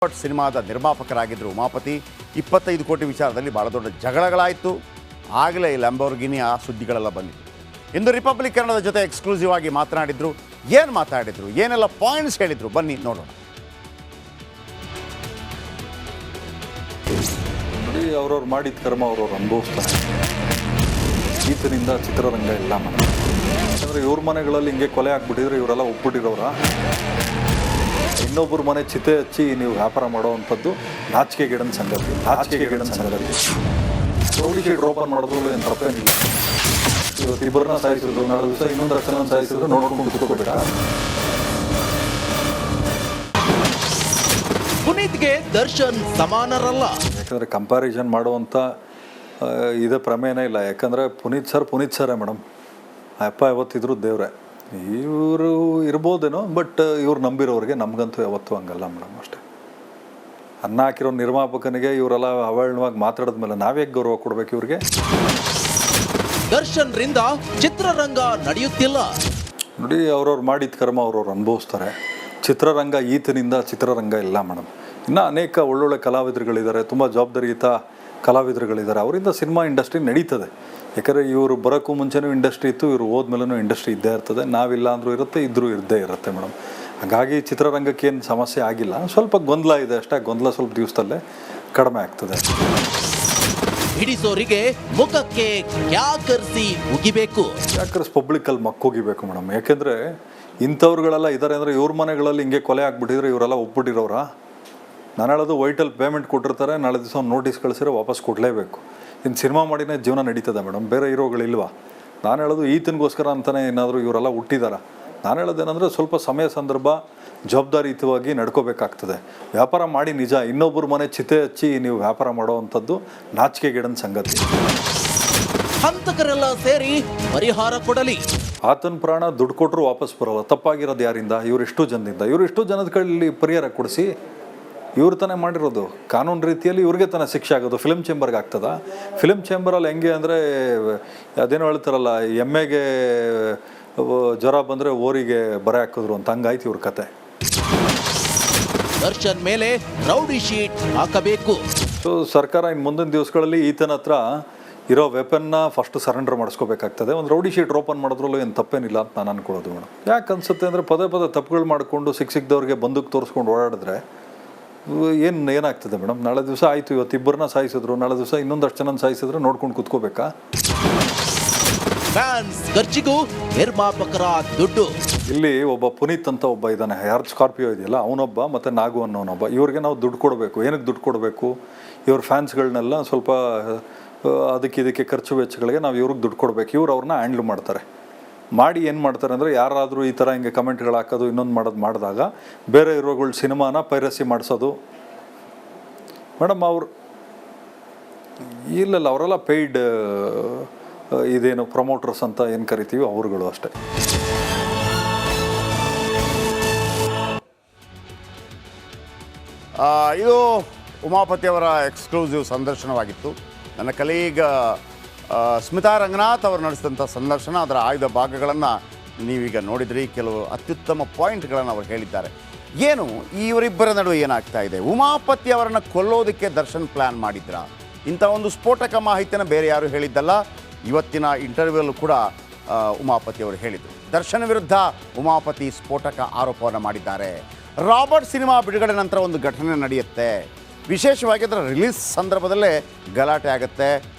But ಸಿನಿಮಾದ ನಿರ್ಮಾಪಕರಾಗಿದ್ದರು ಉಮಾಪತಿ. 25 ಕೋಟಿ ವಿಚಾರದಲ್ಲಿ ಭಾಳ ದೊಡ್ಡ ಜಗಳಗಳಾಯಿತು. ಆಗಲೇ ಈ ಲ್ಯಾಂಬೋರ್ಗಿನಿಯ ಸುದ್ದಿಗಳೆಲ್ಲ ಬಂದಿತ್ತು. ಇಂದು ರಿಪಬ್ಲಿಕ್ ಕನ್ನಡದ ಜೊತೆ ಎಕ್ಸ್ಕ್ಲೂಸಿವ್ ಆಗಿ ಮಾತನಾಡಿದ್ರು. ಏನು ಮಾತಾಡಿದ್ರು, ಏನೆಲ್ಲ ಪಾಯಿಂಟ್ಸ್ ಹೇಳಿದ್ರು, ಬನ್ನಿ ನೋಡೋಣ. ನೋಡಿ, ಅವ್ರವ್ರು ಮಾಡಿದ ಕರ್ಮ ಅವ್ರವ್ರು ಅನುಭವಿಸ್ತಾರೆ. ಈತನಿಂದ ಚಿತ್ರರಂಗ ಇಲ್ಲ ಮನೆ. ಯಾಕಂದರೆ ಇವ್ರ ಮನೆಗಳಲ್ಲಿ ಹಿಂಗೆ ಕೊಲೆ ಆಗ್ಬಿಟ್ಟಿದ್ರೆ ಇವರೆಲ್ಲ ಒಪ್ಪಿಟ್ಟಿರೋರ. ಇನ್ನೊಬ್ಬರ ಮನೆ ಚಿತೆ ಹಚ್ಚಿ ನೀವು ವ್ಯಾಪಾರ ಮಾಡೋವಂಥದ್ದು ನಾಚಿಕೆಗೇಡನ ಸಂಗತಿ. ರೌಡಿ ಶೀಟ್ ಓಪನ್ ಮಾಡಿದ್ರು ಏನು ತಪ್ಪೇನಿಲ್ಲ. ಇವತ್ತು ಇಬ್ಬರನ್ನ ಸಾಯಿಸಿದ್ರು, ನಾಳೆ ದಿವಸ ಇನ್ನೊಂದು ಅಕ್ಷರ ಸಾಯಿಸಿದ್ರು, ನೋಡ್ಕೊಂಡು ಕುತ್ಕೋಬೇಡ. ಪುನೀತ್ಗೆ ದರ್ಶನ್ ಸಮಾನರಲ್ಲ. ಯಾಕಂದರೆ ಕಂಪ್ಯಾರಿಸನ್ ಮಾಡುವಂಥ ಇದೇ ಪ್ರಮೇಯನೇ ಇಲ್ಲ. ಯಾಕಂದರೆ ಪುನೀತ್ ಸರೇ ಮೇಡಮ್. ಅಪ್ಪ ಯಾವತ್ತಿದ್ರು ದೇವ್ರೆ. ಇವರು ಇರ್ಬೋದೇನೋ, ಬಟ್ ಇವ್ರು ನಂಬಿರೋರಿಗೆ ನಮಗಂತೂ ಯಾವತ್ತೂ ಹಂಗಲ್ಲ ಮೇಡಮ್. ಅಷ್ಟೇ. ಅನ್ನ ಹಾಕಿರೋ ನಿರ್ಮಾಪಕನಿಗೆ ಇವರೆಲ್ಲ ಅವಳವಾಗಿ ಮಾತಾಡಿದ್ಮೇಲೆ ನಾವ್ಯಾಕೆ ಗೌರವ ಕೊಡ್ಬೇಕು ಇವ್ರಿಗೆ? ದರ್ಶನ್ ರಿಂದ ಚಿತ್ರರಂಗ ನಡೆಯುತ್ತಿಲ್ಲ. ನೋಡಿ, ಅವ್ರವ್ರು ಮಾಡಿದ ಕರ್ಮ ಅವ್ರವ್ರು ಅನುಭವಿಸ್ತಾರೆ. ಚಿತ್ರರಂಗ ಈತನಿಂದ ಚಿತ್ರರಂಗ ಇಲ್ಲ ಮೇಡಮ್. ಇನ್ನು ಅನೇಕ ಒಳ್ಳೊಳ್ಳೆ ಕಲಾವಿದರುಗಳಿದ್ದಾರೆ, ತುಂಬ ಜವಾಬ್ದಾರಿಯುತ ಕಲಾವಿದರುಗಳಿದ್ದಾರೆ. ಅವರಿಂದ ಸಿನಿಮಾ ಇಂಡಸ್ಟ್ರಿ ನಡೀತದೆ. ಯಾಕಂದರೆ ಇವರು ಬರೋಕ್ಕೂ ಮುಂಚೆನೂ ಇಂಡಸ್ಟ್ರಿ ಇತ್ತು, ಇವರು ಹೋದ್ಮೇಲೂ ಇಂಡಸ್ಟ್ರಿ ಇದ್ದೇ ಇರ್ತದೆ. ನಾವಿಲ್ಲ ಅಂದರೂ ಇರುತ್ತೆ, ಇದ್ದರೂ ಇದ್ದೇ ಇರುತ್ತೆ ಮೇಡಮ್. ಹಾಗಾಗಿ ಚಿತ್ರರಂಗಕ್ಕೆ ಏನು ಸಮಸ್ಯೆ ಆಗಿಲ್ಲ. ಸ್ವಲ್ಪ ಗೊಂದಲ ಇದೆ ಅಷ್ಟೇ. ಗೊಂದಲ ಸ್ವಲ್ಪ ದಿವಸದಲ್ಲೇ ಕಡಿಮೆ ಆಗ್ತದೆ. ಹಿಡಿಸೋರಿಗೆ ಮುಖಕ್ಕೆ ಕ್ಯಾಕರಿಸಿ ಉಗಿಬೇಕು. ಯಾಕರ್ಸ್ ಪಬ್ಲಿಕ್ಕಲ್ಲಿ ಮಕ್ಕೋಗಿಬೇಕು ಮೇಡಮ್. ಯಾಕೆಂದರೆ ಇಂಥವ್ರುಗಳೆಲ್ಲ ಇದ್ದಾರೆ ಅಂದರೆ ಇವ್ರ ಮನೆಗಳಲ್ಲಿ ಹಿಂಗೆ ಕೊಲೆ ಆಗಿಬಿಟ್ಟಿದ್ರೆ ಇವರೆಲ್ಲ ಒಪ್ಪಿಟ್ಟಿರೋರ. ನಾನು ಹೇಳೋದು, ವೈಟಲ್ ಪೇಮೆಂಟ್ ಕೊಟ್ಟಿರ್ತಾರೆ, ನಾಳೆ ದಿವಸ ಒಂದು ನೋಟಿಸ್ ಕಳಿಸಿದ್ರೆ ವಾಪಸ್ ಕೊಡಲೇಬೇಕು. ಇನ್ನು ಸಿನಿಮಾ ಮಾಡಿನೇ ಜೀವನ ನಡೀತದೆ ಮೇಡಮ್, ಬೇರೆ ಹೀರೋಗಳಿಲ್ವಾ? ನಾನು ಹೇಳೋದು ಈತನಿಗೋಸ್ಕರ ಅಂತಲೇ ಏನಾದರೂ ಇವರೆಲ್ಲ ಹುಟ್ಟಿದ್ದಾರೆ. ನಾನು ಹೇಳೋದೇನೆಂದರೆ ಸ್ವಲ್ಪ ಸಮಯ ಸಂದರ್ಭ ಜವಾಬ್ದಾರಿಯುತವಾಗಿ ನಡ್ಕೋಬೇಕಾಗ್ತದೆ. ವ್ಯಾಪಾರ ಮಾಡಿ ನಿಜ, ಇನ್ನೊಬ್ಬರ ಮನೆ ಚಿತೆ ಹಚ್ಚಿ ನೀವು ವ್ಯಾಪಾರ ಮಾಡೋವಂಥದ್ದು ನಾಚಿಕೆಗೇಡನ ಸಂಗತಿ. ಹಂತಕರೆಲ್ಲ ಸೇರಿ ಪರಿಹಾರ ಕೊಡಲಿ. ಆತನ ಪ್ರಾಣ ದುಡ್ಡು ಕೊಟ್ಟರು ವಾಪಸ್ ಬರೋಲ್ಲ. ತಪ್ಪಾಗಿರೋದು ಯಾರಿಂದ? ಇವರಿಷ್ಟು ಜನದ ಕೈಯಲ್ಲಿ ಪರಿಹಾರ ಕೊಡಿಸಿ. ಇವ್ರು ತಾನೇ ಮಾಡಿರೋದು. ಕಾನೂನು ರೀತಿಯಲ್ಲಿ ಇವ್ರಿಗೆ ತಾನೇ ಶಿಕ್ಷೆ ಆಗೋದು. ಫಿಲ್ಮ್ ಚೇಂಬರ್ಗೆ ಆಗ್ತದ? ಫಿಲ್ಮ್ ಚೇಂಬರಲ್ಲಿ ಹೆಂಗೆ ಅಂದರೆ ಅದೇನೋ ಹೇಳ್ತಾರಲ್ಲ, ಎಮ್ಮೆಗೆ ಜ್ವರ ಬಂದರೆ ಓರಿಗೆ ಬರೆ ಹಾಕಿದ್ರು ಅಂತ, ಹಂಗಾಯ್ತು ಇವ್ರ ಕತೆ. ದರ್ಶನ್ ಮೇಲೆ ರೌಡಿ ಶೀಟ್ ಹಾಕಬೇಕು. ಸೊ ಸರ್ಕಾರ ಇನ್ನು ಮುಂದಿನ ದಿವಸಗಳಲ್ಲಿ ಈತನ ಹತ್ರ ಇರೋ ವೆಪನ್ನ ಫಸ್ಟ್ ಸರೆಂಡರ್ ಮಾಡಿಸ್ಕೋಬೇಕಾಗ್ತದೆ. ಒಂದು ರೌಡಿ ಶೀಟ್ ಓಪನ್ ಮಾಡಿದ್ರಲ್ಲೂ ಏನು ತಪ್ಪೇನಿಲ್ಲ ಅಂತ ನಾನು ಅನ್ಕೊಳ್ಳೋದು ಮೇಡಮ್. ಯಾಕೆ ಅನ್ಸುತ್ತೆ ಅಂದರೆ ಪದೇ ತಪ್ಪುಗಳು ಮಾಡಿಕೊಂಡು ಸಿಕ್ಕಿದವ್ರಿಗೆ ಬಂದೂಕು ತೋರಿಸ್ಕೊಂಡು ಓಡಾಡಿದ್ರೆ ಏನಾಗ್ತದೆ ಮೇಡಮ್? ನಾಳೆ ದಿವಸ ಆಯಿತು, ಇವತ್ತು ಇಬ್ಬರನ್ನ ಸಾಯಿಸಿದ್ರು, ನಾಳೆ ದಿವಸ ಇನ್ನೊಂದಷ್ಟು ಜನ ಸಾಯಿಸಿದ್ರೆ ನೋಡ್ಕೊಂಡು ಕೂತ್ಕೋಬೇಕಾ? ಫ್ಯಾನ್ಸ್ ಖರ್ಚಿಗೂ ನಿರ್ಮಾಪಕರ ದುಡ್ಡು. ಇಲ್ಲಿ ಒಬ್ಬ ಪುನೀತ್ ಅಂತ ಒಬ್ಬ ಇದ್ದಾನೆ, ಯಾರು ಸ್ಕಾರ್ಪಿಯೋ ಇದೆಯಲ್ಲ ಅವನೊಬ್ಬ, ಮತ್ತು ನಾಗು ಅನ್ನೋನೊಬ್ಬ. ಇವ್ರಿಗೆ ನಾವು ದುಡ್ಡು ಕೊಡಬೇಕು. ಏನಕ್ಕೆ ದುಡ್ಡು ಕೊಡಬೇಕು? ಇವ್ರ ಫ್ಯಾನ್ಸ್ಗಳನ್ನೆಲ್ಲ ಸ್ವಲ್ಪ ಅದಕ್ಕೆ ಖರ್ಚು ವೆಚ್ಚಗಳಿಗೆ ನಾವು ಇವ್ರಿಗೆ ದುಡ್ಡು ಕೊಡಬೇಕು. ಇವ್ರು ಅವ್ರನ್ನ ಹ್ಯಾಂಡ್ಲ್ ಮಾಡ್ತಾರೆ. ಮಾಡಿ ಏನು ಮಾಡ್ತಾರೆ ಅಂದರೆ, ಯಾರಾದರೂ ಈ ಥರ ಹಿಂಗೆ ಕಮೆಂಟ್ಗಳು ಹಾಕೋದು ಇನ್ನೊಂದು ಮಾಡಿದಾಗ ಬೇರೆ ಹೀರೋಗಳ ಸಿನಿಮಾನ ಪೈರಸಿ ಮಾಡಿಸೋದು ಮೇಡಮ್. ಇಲ್ಲ ಅವರೆಲ್ಲ ಪೇಯ್ಡ್ ಇದೇನು ಪ್ರಮೋಟರ್ಸ್ ಅಂತ ಏನು ಕರಿತೀವಿ ಅವ್ರುಗಳು ಅಷ್ಟೇ. ಇದು ಉಮಾಪತಿಯವರ ಎಕ್ಸ್ಕ್ಲೂಸಿವ್ ಸಂದರ್ಶನವಾಗಿತ್ತು. ನನ್ನ ಕಲೀಗ್ ಸ್ಮಿತಾ ರಂಗನಾಥ್ ಅವರು ನಡೆಸಿದಂಥ ಸಂದರ್ಶನ, ಅದರ ಆಯ್ದ ಭಾಗಗಳನ್ನು ನೀವೀಗ ನೋಡಿದ್ರಿ. ಕೆಲವು ಅತ್ಯುತ್ತಮ ಪಾಯಿಂಟ್ಗಳನ್ನು ಅವರು ಹೇಳಿದ್ದಾರೆ. ಏನು ಇವರಿಬ್ಬರ ನಡುವೆ ಏನಾಗ್ತಾ ಇದೆ? ಉಮಾಪತಿ ಅವರನ್ನು ಕೊಲ್ಲೋದಕ್ಕೆ ದರ್ಶನ್ ಪ್ಲ್ಯಾನ್ ಮಾಡಿದ್ರ? ಇಂಥ ಒಂದು ಸ್ಫೋಟಕ ಮಾಹಿತಿಯನ್ನು ಬೇರೆ ಯಾರು ಹೇಳಿದ್ದಲ್ಲ. ಇವತ್ತಿನ ಇಂಟರ್ವ್ಯೂಲ್ಲೂ ಕೂಡ ಉಮಾಪತಿ ಅವರು ಹೇಳಿದರು. ದರ್ಶನ್ ವಿರುದ್ಧ ಉಮಾಪತಿ ಸ್ಫೋಟಕ ಆರೋಪವನ್ನು ಮಾಡಿದ್ದಾರೆ. ರಾಬರ್ಟ್ ಸಿನಿಮಾ ಬಿಡುಗಡೆ ನಂತರ ಒಂದು ಘಟನೆ ನಡೆಯುತ್ತೆ. ವಿಶೇಷವಾಗಿ ಅದರ ರಿಲೀಸ್ ಸಂದರ್ಭದಲ್ಲೇ ಗಲಾಟೆ ಆಗುತ್ತೆ.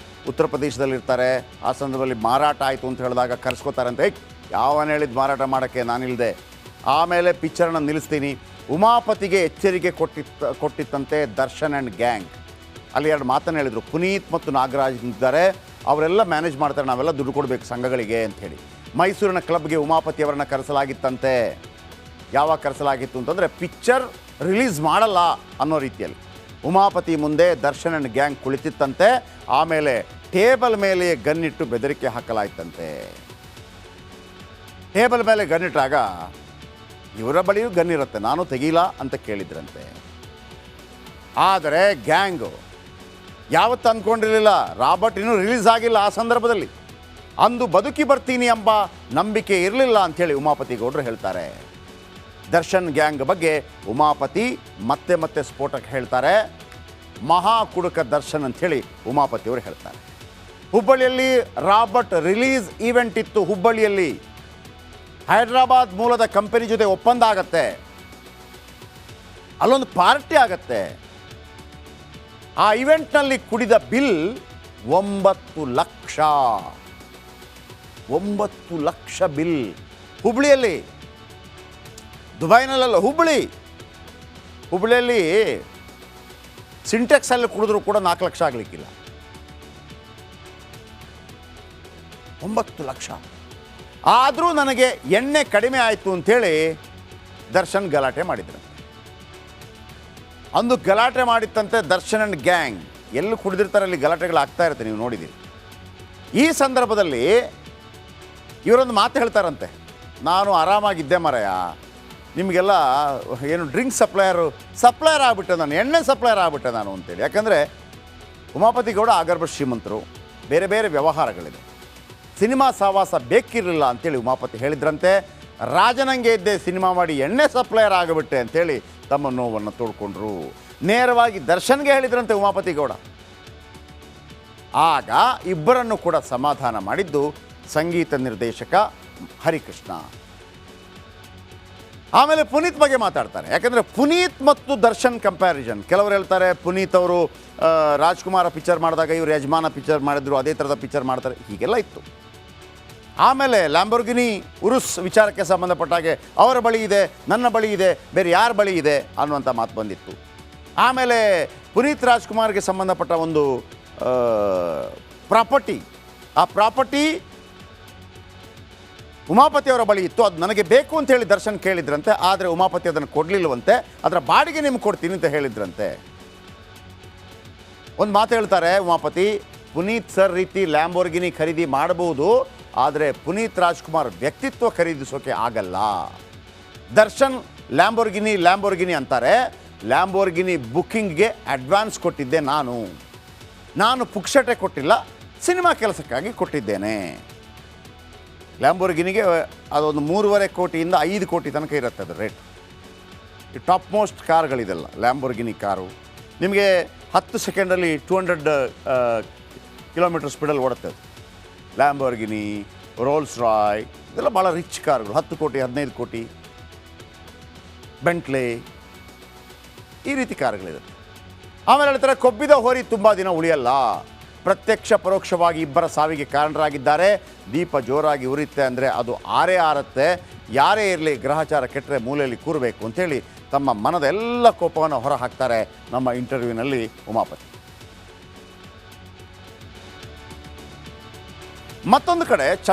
ಉತ್ತರ ಪ್ರದೇಶದಲ್ಲಿರ್ತಾರೆ. ಆ ಸಂದರ್ಭದಲ್ಲಿ ಮಾರಾಟ ಆಯಿತು ಅಂತ ಹೇಳಿದಾಗ ಕರೆಸ್ಕೋತಾರಂತೆ. ಯಾವನು ಹೇಳಿದ್ದು ಮಾರಾಟ ಮಾಡೋಕ್ಕೆ? ನಾನಿಲ್ಲದೆ. ಆಮೇಲೆ ಪಿಕ್ಚರನ್ನು ನಿಲ್ಲಿಸ್ತೀನಿ. ಉಮಾಪತಿಗೆ ಎಚ್ಚರಿಕೆ ಕೊಟ್ಟಿತ್ತಂತೆ ದರ್ಶನ್ ಆ್ಯಂಡ್ ಗ್ಯಾಂಗ್. ಅಲ್ಲಿ ಎರಡು ಮಾತನ್ನು ಹೇಳಿದರು. ಪುನೀತ್ ಮತ್ತು ನಾಗರಾಜ್ ಇದ್ದಾರೆ, ಅವರೆಲ್ಲ ಮ್ಯಾನೇಜ್ ಮಾಡ್ತಾರೆ, ನಾವೆಲ್ಲ ದುಡ್ಡು ಕೊಡಬೇಕು ಸಂಘಗಳಿಗೆ ಅಂಥೇಳಿ. ಮೈಸೂರಿನ ಕ್ಲಬ್ಗೆ ಉಮಾಪತಿ ಅವರನ್ನು ಕರೆಸಲಾಗಿತ್ತಂತೆ. ಯಾವಾಗ ಕರೆಸಲಾಗಿತ್ತು ಅಂತಂದರೆ ಪಿಕ್ಚರ್ ರಿಲೀಸ್ ಮಾಡಲ್ಲ ಅನ್ನೋ ರೀತಿಯಲ್ಲಿ ಉಮಾಪತಿ ಮುಂದೆ ದರ್ಶನ್ ಆ್ಯಂಡ್ ಗ್ಯಾಂಗ್ ಕುಳಿತಿತ್ತಂತೆ. ಆಮೇಲೆ ಟೇಬಲ್ ಮೇಲೆ ಗನ್ನಿಟ್ಟು ಬೆದರಿಕೆ ಹಾಕಲಾಯ್ತಂತೆ. ಟೇಬಲ್ ಮೇಲೆ ಗನ್ನಿಟ್ಟಾಗ ಇವರ ಬಳಿಯೂ ಗನ್ನಿರುತ್ತೆ, ನಾನು ತೆಗೀಲ ಅಂತ ಕೇಳಿದ್ರಂತೆ. ಆದರೆ ಗ್ಯಾಂಗು ಯಾವತ್ತು ಅಂದ್ಕೊಂಡಿರಲಿಲ್ಲ, ರಾಬರ್ಟ್ ಇನ್ನೂ ರಿಲೀಸ್ ಆಗಿಲ್ಲ ಆ ಸಂದರ್ಭದಲ್ಲಿ, ಅಂದು ಬದುಕಿ ಬರ್ತೀನಿ ಎಂಬ ನಂಬಿಕೆ ಇರಲಿಲ್ಲ ಅಂಥೇಳಿ ಉಮಾಪತಿ ಗೌಡರು ಹೇಳ್ತಾರೆ. ದರ್ಶನ್ ಗ್ಯಾಂಗ್ ಬಗ್ಗೆ ಉಮಾಪತಿ ಮತ್ತೆ ಮತ್ತೆ ಸ್ಫೋಟಕ್ಕೆ ಹೇಳ್ತಾರೆ. ಮಹಾ ಕುಡುಕ ದರ್ಶನ್ ಅಂಥೇಳಿ ಉಮಾಪತಿ ಅವರು ಹೇಳ್ತಾರೆ. ಹುಬ್ಬಳ್ಳಿಯಲ್ಲಿ ರಾಬರ್ಟ್ ರಿಲೀಸ್ ಈವೆಂಟ್ ಇತ್ತು. ಹುಬ್ಬಳ್ಳಿಯಲ್ಲಿ ಹೈದರಾಬಾದ್ ಮೂಲದ ಕಂಪನಿ ಜೊತೆ ಒಪ್ಪಂದ ಆಗತ್ತೆ, ಅಲ್ಲೊಂದು ಪಾರ್ಟಿ ಆಗತ್ತೆ. ಆ ಇವೆಂಟ್ನಲ್ಲಿ ಕುಡಿದ ಬಿಲ್ 9 ಲಕ್ಷ. 9 ಲಕ್ಷ ಬಿಲ್ ಹುಬ್ಬಳ್ಳಿಯಲ್ಲಿ. ದುಬೈನಲ್ಲ, ಹುಬ್ಬಳ್ಳಿಯಲ್ಲಿ ಸಿಂಟೆಕ್ಸಲ್ಲಿ ಕುಡಿದ್ರೂ ಕೂಡ 4 ಲಕ್ಷ ಆಗಲಿಕ್ಕಿಲ್ಲ. 9 ಲಕ್ಷ. ಆದರೂ ನನಗೆ ಎಣ್ಣೆ ಕಡಿಮೆ ಆಯಿತು ಅಂಥೇಳಿ ದರ್ಶನ್ ಗಲಾಟೆ ಮಾಡಿದ್ರು. ಅಂದು ಗಲಾಟೆ ಮಾಡಿತ್ತಂತೆ ದರ್ಶನ್ ಆ್ಯಂಡ್ ಗ್ಯಾಂಗ್. ಎಲ್ಲಿ ಕುಡಿದಿರ್ತಾರೆ ಅಲ್ಲಿ ಗಲಾಟೆಗಳಾಗ್ತಾ ಇರುತ್ತೆ, ನೀವು ನೋಡಿದ್ದೀರಿ. ಈ ಸಂದರ್ಭದಲ್ಲಿ ಇವರೊಂದು ಮಾತು ಹೇಳ್ತಾರಂತೆ, ನಾನು ಆರಾಮಾಗಿದ್ದೆ ಮರೆಯ, ನಿಮಗೆಲ್ಲ ಏನು ಡ್ರಿಂಕ್ ಸಪ್ಲೈಯರ್ ಆಗಿಬಿಟ್ಟೆ ನಾನು, ಎಣ್ಣೆ ಸಪ್ಲೈಯರ್ ಆಗಿಬಿಟ್ಟೆ ನಾನು ಅಂತೇಳಿ. ಯಾಕಂದರೆ ಉಮಾಪತಿ ಗೌಡ ಆಗರ್ಭ ಶ್ರೀಮಂತರು, ಬೇರೆ ಬೇರೆ ವ್ಯವಹಾರಗಳಿದೆ, ಸಿನಿಮಾ ಸಹವಾಸ ಬೇಕಿರಲಿಲ್ಲ ಅಂತೇಳಿ ಉಮಾಪತಿ ಹೇಳಿದ್ರಂತೆ. ರಾಜನಂಗೆ ಇದ್ದೆ, ಸಿನಿಮಾ ಮಾಡಿ ಎಣ್ಣೆ ಸಪ್ಲೈಯರ್ ಆಗಿಬಿಟ್ಟೆ ಅಂತೇಳಿ ತಮ್ಮ ನೋವನ್ನು ತೋಡ್ಕೊಂಡ್ರು. ನೇರವಾಗಿ ದರ್ಶನ್ಗೆ ಹೇಳಿದ್ರಂತೆ ಉಮಾಪತಿ ಗೌಡ. ಆಗ ಇಬ್ಬರನ್ನು ಕೂಡ ಸಮಾಧಾನ ಮಾಡಿದ್ದು ಸಂಗೀತ ನಿರ್ದೇಶಕ ಹರಿಕೃಷ್ಣ. ಆಮೇಲೆ ಪುನೀತ್ ಬಗ್ಗೆ ಮಾತಾಡ್ತಾರೆ. ಯಾಕಂದರೆ ಪುನೀತ್ ಮತ್ತು ದರ್ಶನ್ ಕಂಪ್ಯಾರಿಸನ್. ಕೆಲವರು ಹೇಳ್ತಾರೆ ಪುನೀತ್ ಅವರು ರಾಜ್ಕುಮಾರ ಪಿಕ್ಚರ್ ಮಾಡಿದಾಗ ಇವರು ಯಜಮಾನ ಪಿಕ್ಚರ್ ಮಾಡಿದ್ರು, ಅದೇ ಥರದ ಪಿಕ್ಚರ್ ಮಾಡ್ತಾರೆ, ಹೀಗೆಲ್ಲ ಇತ್ತು. ಆಮೇಲೆ ಲ್ಯಾಂಬೋರ್ಗಿನಿ ಉರುಸ್ ವಿಚಾರಕ್ಕೆ ಸಂಬಂಧಪಟ್ಟಾಗೆ ಅವರ ಬಳಿ ಇದೆ, ನನ್ನ ಬಳಿ ಇದೆ, ಬೇರೆ ಯಾರ ಬಳಿ ಇದೆ ಅನ್ನುವಂಥ ಮಾತು ಬಂದಿತ್ತು. ಆಮೇಲೆ ಪುನೀತ್ ರಾಜ್ಕುಮಾರ್ಗೆ ಸಂಬಂಧಪಟ್ಟ ಒಂದು ಪ್ರಾಪರ್ಟಿ, ಆ ಪ್ರಾಪರ್ಟಿ ಉಮಾಪತಿಯವರ ಬಳಿ ಇತ್ತು, ಅದು ನನಗೆ ಬೇಕು ಅಂತ ಹೇಳಿ ದರ್ಶನ್ ಕೇಳಿದ್ರಂತೆ. ಆದರೆ ಉಮಾಪತಿ ಅದನ್ನು ಕೊಡಲಿಲ್ಲವಂತೆ, ಅದರ ಬಾಡಿಗೆ ನಿಮ್ಗೆ ಕೊಡ್ತೀನಿ ಅಂತ ಹೇಳಿದ್ರಂತೆ. ಒಂದು ಮಾತು ಹೇಳ್ತಾರೆ ಉಮಾಪತಿ, ಪುನೀತ್ ಸರ್ ರೀತಿ ಲ್ಯಾಂಬೋರ್ಗಿನಿ ಖರೀದಿ ಮಾಡಬಹುದು, ಆದರೆ ಪುನೀತ್ ರಾಜ್ಕುಮಾರ್ ವ್ಯಕ್ತಿತ್ವ ಖರೀದಿಸೋಕೆ ಆಗಲ್ಲ. ದರ್ಶನ್ ಲ್ಯಾಂಬೋರ್ಗಿನಿ ಅಂತಾರೆ. ಲ್ಯಾಂಬೋರ್ಗಿನಿ ಬುಕ್ಕಿಂಗ್ಗೆ ಅಡ್ವಾನ್ಸ್ ಕೊಟ್ಟಿದ್ದೆ ನಾನು ಪುಕ್ಷಟೆ ಕೊಟ್ಟಿಲ್ಲ, ಸಿನಿಮಾ ಕೆಲಸಕ್ಕಾಗಿ ಕೊಟ್ಟಿದ್ದೇನೆ. ಲ್ಯಾಂಬೋರ್ಗಿನಿಗೆ ಅದೊಂದು 3.5 ಕೋಟಿಯಿಂದ 5 ಕೋಟಿ ತನಕ ಇರುತ್ತೆ ಅದು ರೇಟ್. ಈ ಟಾಪ್ ಮೋಸ್ಟ್ ಕಾರ್ಗಳಿದೆಲ್ಲ ಲ್ಯಾಂಬೋರ್ಗಿನಿ ಕಾರು. ನಿಮಗೆ 10 ಸೆಕೆಂಡಲ್ಲಿ 200 ಕಿಲೋಮೀಟರ್ ಸ್ಪೀಡಲ್ಲಿ ಓಡುತ್ತೆ ಅದು. ಲ್ಯಾಂಬೋರ್ಗಿನಿ, ರೋಲ್ಸ್ ರಾಯ್ ಇದೆಲ್ಲ ಭಾಳ ರಿಚ್ ಕಾರ್ಗಳು, 10 ಕೋಟಿ 15 ಕೋಟಿ, ಬೆಂಟ್ಲೆ, ಈ ರೀತಿ ಕಾರ್ಗಳಿರುತ್ತೆ. ಆಮೇಲೆ ಹೇಳ್ತಾರೆ ಕೊಬ್ಬಿದ ಹೋರಿ ತುಂಬ ದಿನ ಉಳಿಯಲ್ಲ, ಪ್ರತ್ಯಕ್ಷ ಪರೋಕ್ಷವಾಗಿ ಇಬ್ಬರ ಸಾವಿಗೆ ಕಾರಣರಾಗಿದ್ದಾರೆ. ದೀಪ ಜೋರಾಗಿ ಉರಿಯುತ್ತೆ ಅಂದರೆ ಅದು ಆರತ್ತೆ, ಯಾರೇ ಇರಲಿ ಗ್ರಹಚಾರ ಕೆಟ್ಟರೆ ಮೂಲೆಯಲ್ಲಿ ಕೂರಬೇಕು ಅಂಥೇಳಿ ತಮ್ಮ ಮನದ ಎಲ್ಲ ಕೋಪವನ್ನು ಹೊರ ಹಾಕ್ತಾರೆ ನಮ್ಮ ಇಂಟರ್ವ್ಯೂನಲ್ಲಿ ಉಮಾಪತಿ. ಮತ್ತೊಂದು ಕಡೆ